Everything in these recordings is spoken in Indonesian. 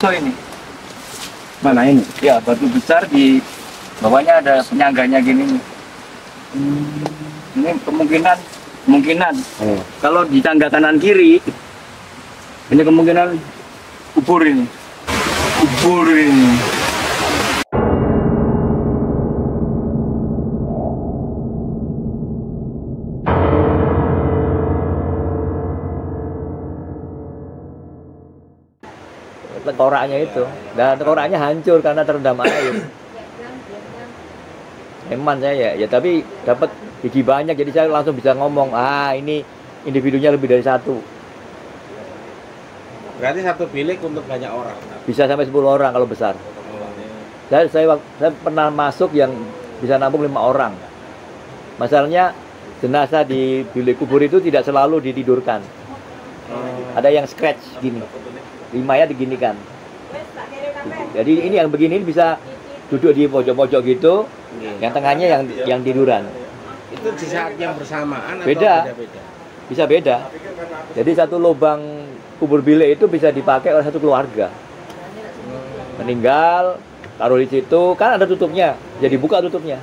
Wonorejo ini. Mana ini? Ya, batu besar di bawahnya ada penyangganya gini nih. Ini kemungkinan kalau di tangga kanan kiri ini kemungkinan kubur ini. Tengkoraknya itu, dan tengkoraknya hancur karena terendam air. Eman saya ya, tapi dapat gigi banyak, jadi saya langsung bisa ngomong, ini individunya lebih dari satu. Berarti satu bilik untuk banyak orang. Bisa sampai 10 orang kalau besar. Saya pernah masuk yang bisa nampung 5 orang. Masalahnya jenazah di bilik kubur itu tidak selalu ditidurkan. Ada yang scratch gini. 5 ya diginikan. Jadi ini yang begini bisa duduk di pojok-pojok gitu, yang tengahnya yang tiduran. Itu di saat yang bersamaan Beda. atau beda-beda? Bisa beda. Jadi satu lubang kubur bilik itu bisa dipakai oleh satu keluarga. Meninggal, taruh di situ, kan ada tutupnya, jadi buka tutupnya.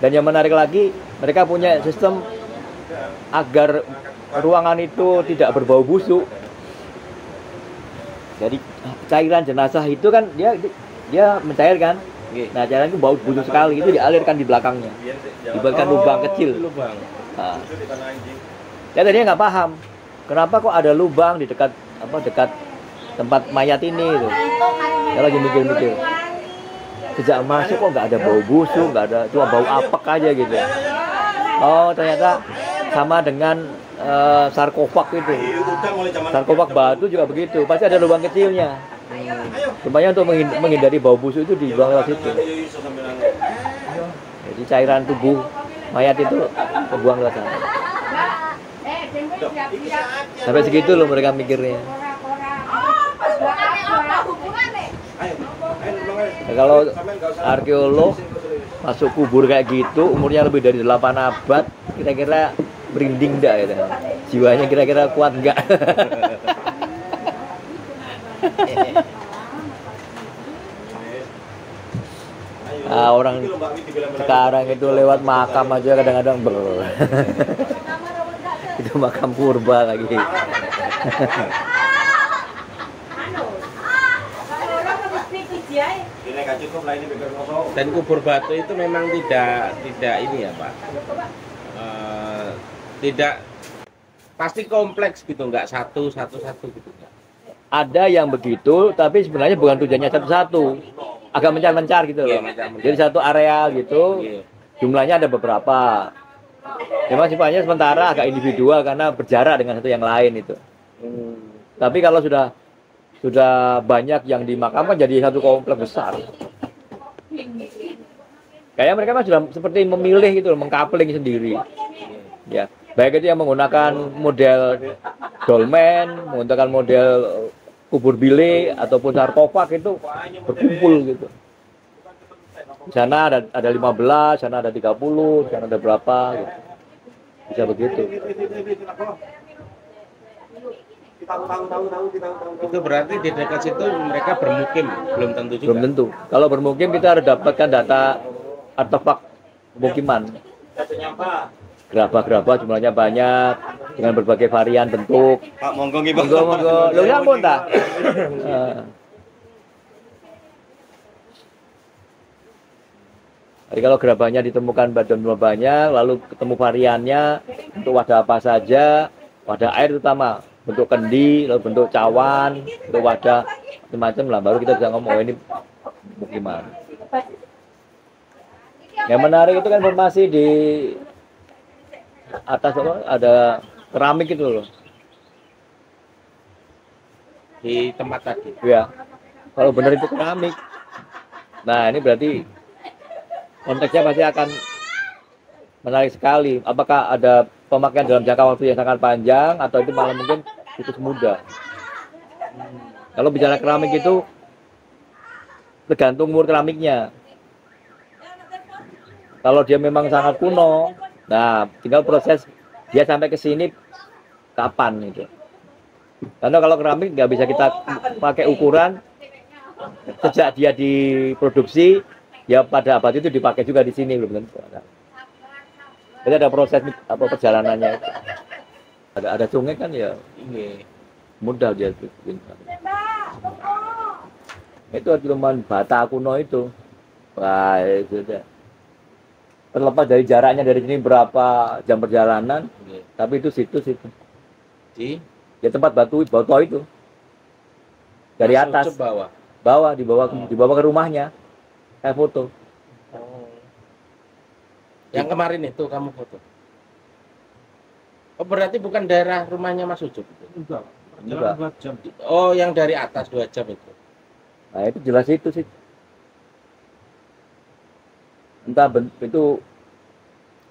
Dan yang menarik lagi, mereka punya sistem agar ruangan itu tidak berbau busuk. Jadi cairan jenazah itu kan dia mencairkan. Nah, cairan itu bau busuk sekali, itu dialirkan di belakangnya. Dibuatkan lubang kecil. Nah. Ya tadinya nggak paham, kenapa kok ada lubang di dekat tempat mayat ini itu. Saya lagi mikir-mikir. Sejak masuk kok nggak ada bau busuk, nggak ada, cuma bau apek aja gitu. Oh, ternyata sama dengan sarkofag itu. Sarkofag batu juga begitu, pasti ada lubang kecilnya. Rupanya untuk menghindari bau busuk itu dibuang lewat situ. Jadi cairan tubuh mayat itu kebuang lewat sana. Sampai segitu loh mereka mikirnya. Nah, kalau arkeolog masuk kubur kayak gitu, umurnya lebih dari 8 abad, kira-kira merinding enggak gitu. Jiwanya kira-kira kuat enggak? Orang sekarang itu lewat makam aja kadang-kadang itu makam purba lagi. Dan kubur batu itu memang tidak ini ya Pak, tidak pasti kompleks gitu, nggak satu gitu. Ada yang begitu, tapi sebenarnya bukan tujuannya satu-satu, agak mencar-mencar gitu loh. Jadi satu area gitu, jumlahnya ada beberapa. Memang sifatnya sementara agak individual karena berjarak dengan satu yang lain itu. Tapi kalau sudah banyak yang dimakamkan jadi satu kompleks besar. Kayak mereka sudah seperti memilih gitu loh, mengkapling sendiri. Ya, baik itu yang menggunakan model dolmen, menggunakan model kubur bilik ataupun sarkofag itu berkumpul gitu. Di sana ada 15, sana ada 30, sana ada berapa gitu. Bisa begitu. Itu berarti di dekat situ mereka bermukim, belum tentu juga. Belum tentu. Kalau bermukim kita harus dapatkan data artefak pemukiman. Gerabah-gerabah jumlahnya banyak dengan berbagai varian bentuk. Pak, monggo. Lho ya ampun ta. Jadi kalau gerabahnya ditemukan jumlah banyak, lalu ketemu variannya untuk wadah apa saja, wadah air terutama, bentuk kendi, lalu bentuk cawan, bentuk wadah macam-macam lah, baru kita bisa ngomong ini pemukiman. Yang menarik itu kan informasi di atas ada keramik itu loh. Di tempat tadi. Ya. Kalau benar itu keramik. Nah, ini berarti konteksnya pasti akan menarik sekali. Apakah ada pemakaian dalam jangka waktu yang sangat panjang atau itu malah mungkin situs muda. Kalau bicara keramik itu tergantung umur keramiknya. Kalau dia memang sangat kuno, nah tinggal proses dia sampai ke sini kapan itu. Karena kalau keramik nggak bisa kita pakai ukuran sejak dia diproduksi, ya pada abad itu dipakai juga di sini belum tentu. Jadi ada proses apa perjalanannya itu. Ada sungai kan ya Iya. mudah dia bikin. Itu cuman bata kuno itu. Wah, itu dia. Terlepas dari jaraknya dari sini berapa jam perjalanan, Iya. tapi itu situs itu. Di Ya tempat batu itu. Dari masuk atas, ke bawah. dibawa ke rumahnya. Kayak foto. Oh. Yang kemarin itu kamu foto. Oh, berarti bukan daerah rumahnya Mas Ucup itu. Enggak. Enggak. Perjalanan 2 jam. Oh, yang dari atas 2 jam itu. Nah, itu jelas itu sih. Entah itu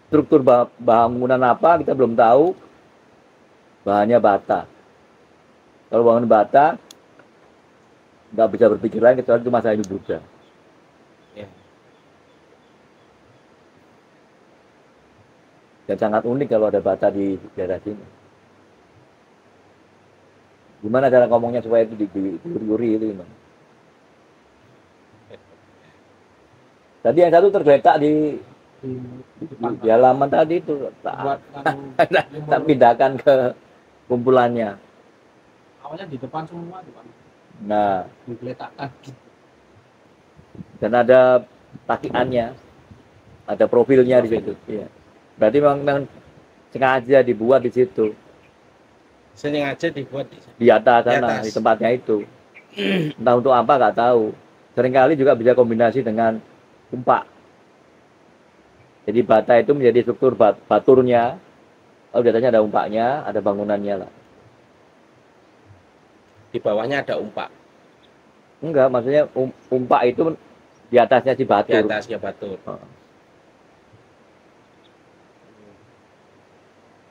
struktur bangunan apa kita belum tahu. Bahannya bata. Kalau bangun bata nggak bisa berpikir lain kecuali itu masa hidup Buddha. Ya. Dan sangat unik kalau ada bata di daerah sini. Gimana cara ngomongnya supaya itu diuri-uri itu gimana? Tadi yang satu tergeletak di Di halaman tadi itu buat tak pindahkan ke kumpulannya. awalnya di depan semua di depan Nah, digeletakkan. dan ada takiannya, ada profilnya di situ. Iya. Berarti memang sengaja dibuat di situ, Sengaja dibuat di sana. di atas sana, Di atas. di tempatnya itu. Entah untuk apa nggak tahu. Seringkali juga bisa kombinasi dengan umpak. Jadi bata itu menjadi struktur baturnya. Oh, di atasnya ada umpaknya, ada bangunannya lah. Di bawahnya ada umpak. Enggak, maksudnya umpak itu di atasnya si Di batur. atasnya batur.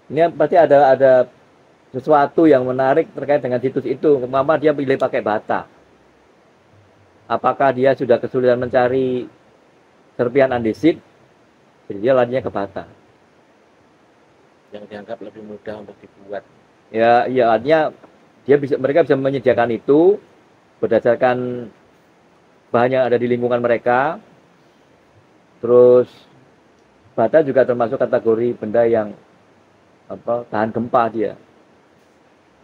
Ini pasti ada sesuatu yang menarik terkait dengan situs itu. Kenapa dia pilih pakai bata? Apakah dia sudah kesulitan mencari serpian andesit? Jadi dia larinya ke bata. Yang dianggap lebih mudah untuk dibuat. Ya, iya artinya mereka bisa menyediakan itu berdasarkan bahan yang ada di lingkungan mereka. Terus bata juga termasuk kategori benda yang tahan gempa dia.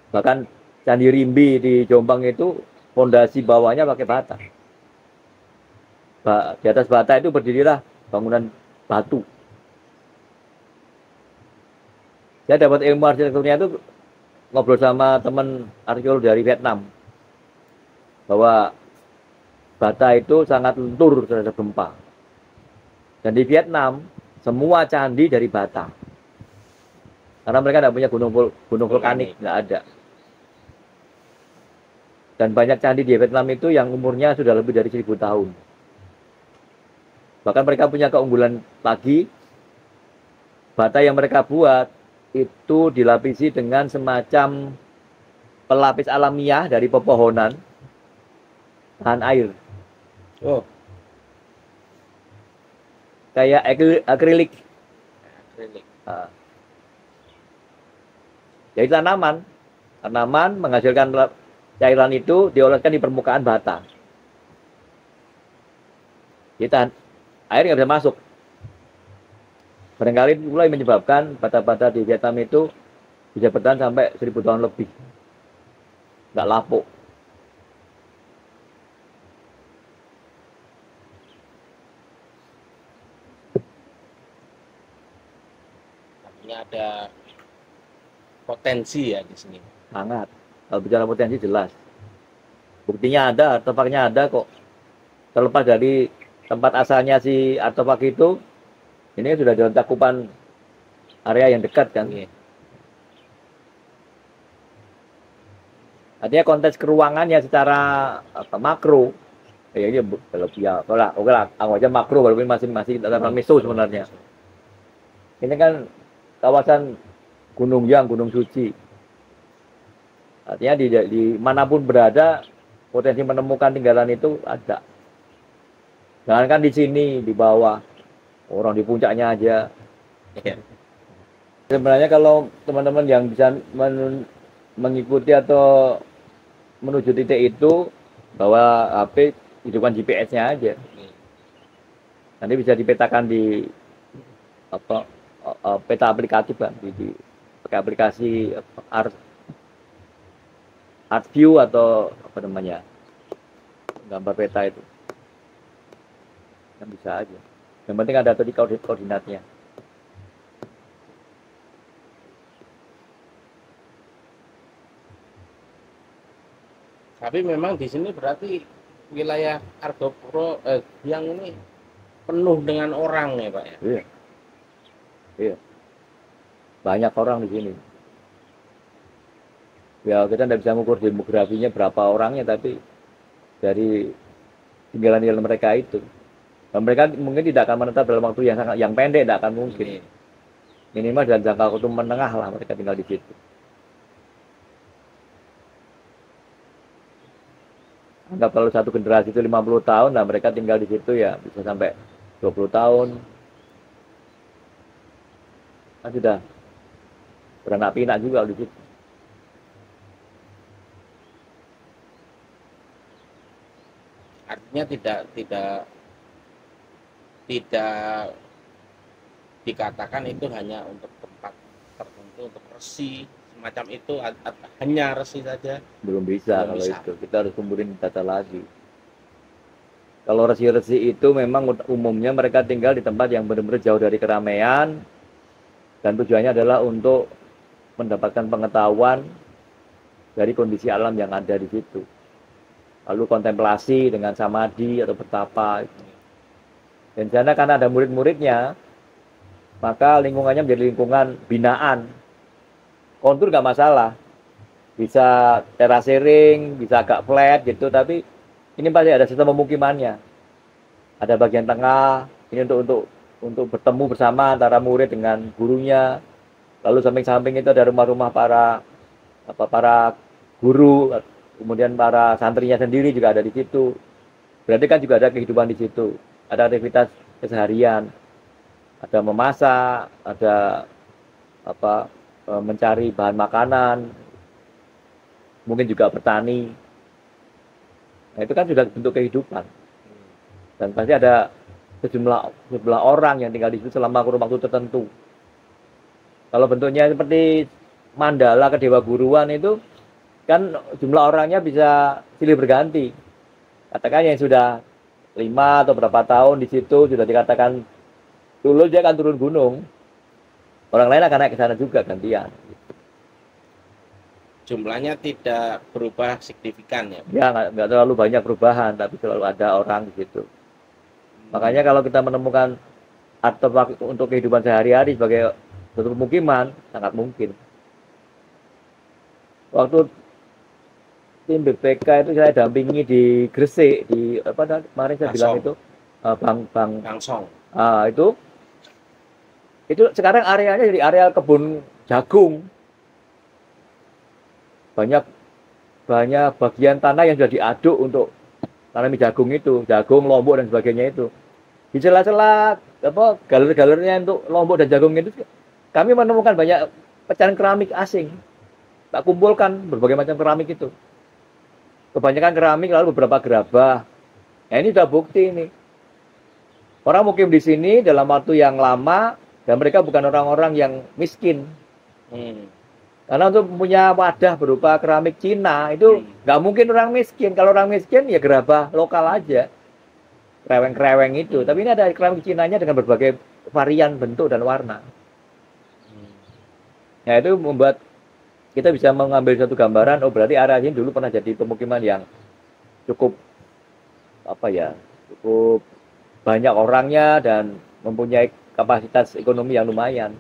Bahkan Candi Rimbi di Jombang itu fondasi bawahnya pakai bata. Di atas bata itu berdirilah bangunan batu. Saya dapat ilmu arsitekturnya itu ngobrol sama teman arkeolog dari Vietnam bahwa bata itu sangat lentur terhadap gempa. Dan di Vietnam semua candi dari bata. Karena mereka tidak punya gunung vulkanik, nggak ada. Dan banyak candi di Vietnam itu yang umurnya sudah lebih dari 1000 tahun. Bahkan mereka punya keunggulan lagi, bata yang mereka buat itu dilapisi dengan semacam pelapis alamiah dari pepohonan tahan air. Oh, Kayak akrilik. akrilik. Nah. Jadi tanaman menghasilkan cairan itu dioleskan di permukaan bata. Jadi air nggak bisa masuk. Barangkali mulai menyebabkan bata-bata di Vietnam itu bisa bertahan sampai 1000 tahun lebih. Nggak lapuk. Artinya ada potensi ya di sini. Sangat. Kalau bicara potensi jelas. Buktinya ada, artefaknya ada kok. Terlepas dari tempat asalnya si artefak itu, ini sudah dalam cakupan area yang dekat kan. Iya. Artinya konteks keruangannya secara makro, ya ini lebih ya, oke lah, anggap aja makro walaupun masih dalam meso sebenarnya. Ini kan kawasan Gunung Yang, Gunung Suci. Artinya di manapun berada, potensi menemukan tinggalan itu ada. Jangankan di sini, di bawah, orang di puncaknya aja. Iya. Sebenarnya kalau teman-teman yang bisa mengikuti atau menuju titik itu bawa HP hidupkan GPS-nya aja. Nanti bisa dipetakan di apa peta aplikatif kan di pakai aplikasi ArcView atau apa namanya gambar peta itu kan bisa aja. Yang penting ada tadi koordinatnya. Tapi memang di sini berarti wilayah Argopuro yang ini penuh dengan orang ya Pak ya. Iya. Iya. Banyak orang di sini. Ya kita tidak bisa mengukur demografinya berapa orangnya, tapi dari tinggalan mereka itu. Dan mereka mungkin tidak akan menetap dalam waktu yang pendek, tidak akan mungkin. Minimal dalam jangka waktu menengah lah mereka tinggal di situ. Anggap kalau satu generasi itu 50 tahun, nah mereka tinggal di situ ya bisa sampai 20 tahun. Kan sudah beranak pinak juga di situ. Artinya tidak dikatakan itu hanya untuk tempat tertentu, untuk resi semacam itu, hanya resi saja. Belum bisa Belum kalau bisa. itu. Kita harus kumpulin data lagi. Kalau resi-resi itu memang umumnya mereka tinggal di tempat yang benar-benar jauh dari keramaian, dan tujuannya adalah untuk mendapatkan pengetahuan dari kondisi alam yang ada di situ. Lalu kontemplasi dengan samadhi atau bertapa. Dan di sana karena ada murid-muridnya, maka lingkungannya menjadi lingkungan binaan. Kontur nggak masalah, bisa terasering, bisa agak flat gitu, tapi ini pasti ada sistem pemukimannya. Ada bagian tengah, ini untuk bertemu bersama antara murid dengan gurunya. Lalu samping-samping itu ada rumah-rumah para guru, kemudian para santrinya sendiri juga ada di situ. Berarti kan juga ada kehidupan di situ, ada aktivitas keseharian, ada memasak, ada mencari bahan makanan, mungkin juga bertani. Nah, itu kan sudah bentuk kehidupan. Dan pasti ada sejumlah orang yang tinggal di situ selama kurun waktu tertentu. Kalau bentuknya seperti mandala kedewa guruan itu kan jumlah orangnya bisa silih berganti. Katakan yang sudah 5 atau berapa tahun di situ sudah dikatakan lulus, dia akan turun gunung. Orang lain akan naik ke sana juga gantian. Jumlahnya tidak berubah signifikan ya. Ya nggak terlalu banyak perubahan, tapi selalu ada orang di situ. Makanya kalau kita menemukan artefak untuk kehidupan sehari-hari sebagai suatu pemukiman, sangat mungkin. Waktu tim BPK itu saya dampingi di Gresik, di apa kemarin saya bilang itu Bang Langsung. Itu sekarang areanya jadi area kebun jagung. Banyak bagian tanah yang sudah diaduk untuk tanami jagung itu, jagung, lombok dan sebagainya itu. Di sela-sela galer-galernya untuk lombok dan jagung itu kami menemukan banyak pecahan keramik asing. Tak kumpulkan berbagai macam keramik itu. Kebanyakan keramik lalu beberapa gerabah. Nah, ini sudah bukti ini. Orang mukim di sini dalam waktu yang lama dan mereka bukan orang-orang yang miskin. Karena untuk punya wadah berupa keramik Cina itu nggak mungkin orang miskin. Kalau orang miskin ya gerabah lokal aja, kreweng-kreweng itu. Tapi ini ada keramik Cinanya dengan berbagai varian bentuk dan warna. Nah itu membuat kita bisa mengambil satu gambaran. Oh berarti area ini dulu pernah jadi pemukiman yang cukup cukup banyak orangnya dan mempunyai kapasitas ekonomi yang lumayan.